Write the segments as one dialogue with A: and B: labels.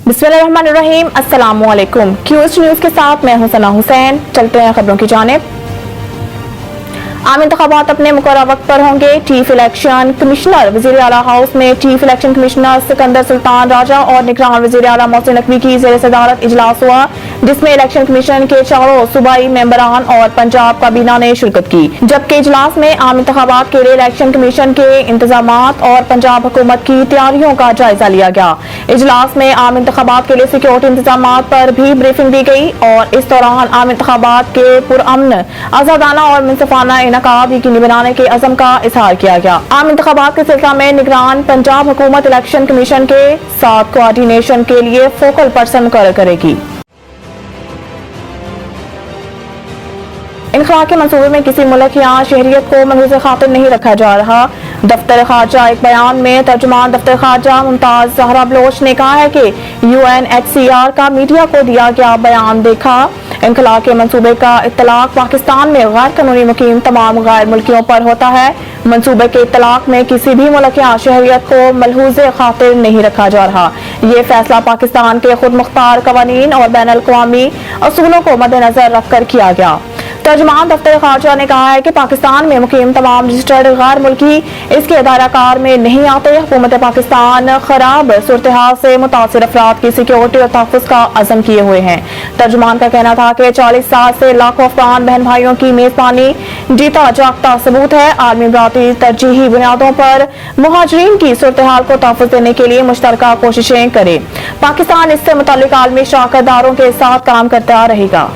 A: बिस्मिल्लाहिर्रहमानिर्रहीम, अस्सलामुअलैकुम। Cues news के साथ मैं हूं सना हुसैन। चलते हैं खबरों की जानिब। आम इंतखाबात अपने मुकर्रर वक्त पर होंगे। चीफ इलेक्शन कमिश्नर वजीर आला हाउस में chief election commissioner Sikandar Sultan Raja और निगरान वजीर आला मोहसिन नकवी की ज़ेर सदारत इजलास हुआ, जिसमें इलेक्शन कमीशन के चारों सूबाई मेंबरान और पंजाब काबीना ने शिरकत की। जबकि इजलास में आम इंतखाबात के लिए इलेक्शन कमीशन के इंतजामात और पंजाब हुकूमत की तैयारियों का जायजा लिया गया। इजलास में आम इंतखाबात के लिए सिक्योरिटी इंतजामात पर भी ब्रीफिंग दी गई और इस दौरान आम इंतखाबात के पुरअमन, आजादाना और मुंसिफाना इनकाब यकीनी बनाने के अज़म का इजहार किया गया। आम इंतखाबात के सिलसिले में निगरान पंजाब हुकूमत इलेक्शन कमीशन के साथ कोऑर्डिनेशन के लिए फोकल पर्सन मुकर्रर करेगी। इनखला के मंसूबे में किसी मुल्क या शहरियत को महूज़ खातिर नहीं रखा जा रहा। दफ्तर खारजा एक बयान में तर्जुमान दफ्तर खारजा मुमताज ज़हरा बलोच ने कहा है कि UNHCR का मीडिया को दिया गया बयान देखा। इनखला के मंसूबे का इत्तलाक पाकिस्तान में गैर कानूनी मुकीम तमाम गैर मुल्कियों पर होता है। मंसूबे के इत्तलाक में किसी भी मुल्क या शहरियत को मलहूज़ खातिर नहीं रखा जा रहा। ये फैसला पाकिस्तान के खुद मुख्तार कवानीन और बैन अल-अक़वामी असूलों को मद्देनजर रखकर किया गया। तर्जुमान दफ्तर खारजा ने कहा है कि पाकिस्तान में मुकीम तमाम रजिस्टर्ड गैर मुल्की इसके दायराकार में नहीं आते। हुकूमत पाकिस्तान खराब सूरत हाल से मुतासिर अफराद की सिक्योरिटी और तहफ़्फ़ुज़ का अज़म किए हुए हैं। तर्जुमान का कहना था कि 40 साल से लाखों अफगान बहन भाइयों की मेजबानी जीता जागता सबूत है। आलमी बरादरी तरजीही बुनियादों पर मुहाजिरीन की सूरत हाल को तहफ़्फ़ुज़ देने के लिए मुश्तरका कोशिशें करे। पाकिस्तान इससे मुताल्लिक आलमी शराकतदारों के साथ काम करता रहेगा।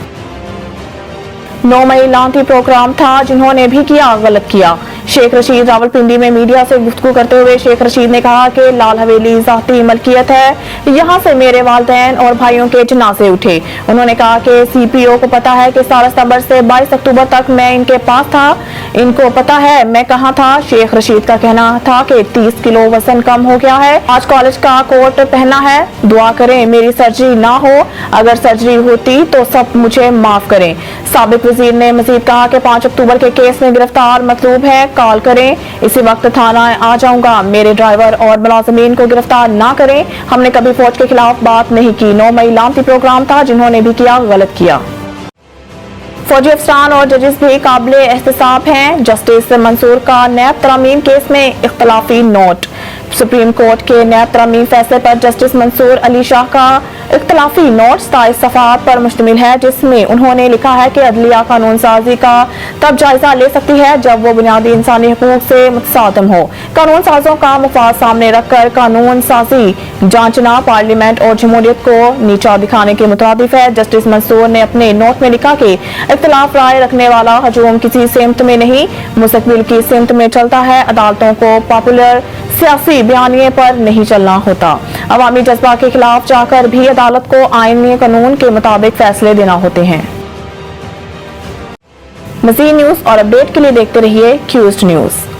A: 9 मई लांती प्रोग्राम था, जिन्होंने भी किया गलत किया। शेख रशीद रावलपिंडी में मीडिया से गुफ्तगू करते हुए शेख रशीद ने कहा कि लाल हवेली ज़ाती मलकियत है, यहाँ से मेरे वालिदैन और भाइयों के जनाजे उठे। उन्होंने कहा कि CPO को पता है कि 17 सितंबर से 22 अक्टूबर तक मैं इनके पास था, इनको पता है मैं कहाँ था। शेख रशीद का कहना था कि 30 किलो वजन कम हो गया है। आज कॉलेज का कोट पहना है, दुआ करें मेरी सर्जरी ना हो, अगर सर्जरी होती तो सब मुझे माफ करें। साबिक वजीर ने मजीद कहा कि 5 अक्टूबर के केस में गिरफ्तार मतलूब है, कॉल करें, इसी वक्त थाना आ जाऊंगा। मेरे ड्राइवर और मुलाजिमीन को गिरफ्तार ना करें, हमने कभी फौज के खिलाफ बात नहीं की। 9 मई लांती प्रोग्राम था, जिन्होंने भी किया गलत किया। फौजी अफसरान और जजेस भी काबिल एहतसाब हैं। जस्टिस मंसूर का नैब तरामीम केस में इख्तलाफी नोट। सुप्रीम कोर्ट के नैब तरामीम फैसले पर जस्टिस मंसूर अली शाह का इख्तलाफी नोट 27 सफ़हात पर मुश्तमिल है, जिसमें उन्होंने लिखा है कि अदलिया कानून साजी का तब जायजा ले सकती है जब वो बुनियादी इंसानी हुकूक से मुतसादम हो। कानून साजों का मफाद सामने रखकर कानून साजी जांचना पार्लियामेंट और जमहूरियत को नीचा दिखाने के मुताबिक है। जस्टिस मंसूर ने अपने नोट में लिखा कि इख्तलाफ राय रखने वाला हजूम किसी सिमत में नहीं, मुस्तकबिल की सिमत में चलता है। अदालतों को पॉपुलर सियासी बयानिए पर नहीं चलना होता। अवामी जज्बा के खिलाफ जाकर भी अदालत को आईनी कानून के मुताबिक फैसले देना होते हैं। मज़ीद न्यूज़ और अपडेट के लिए देखते रहिए क्यूज न्यूज़।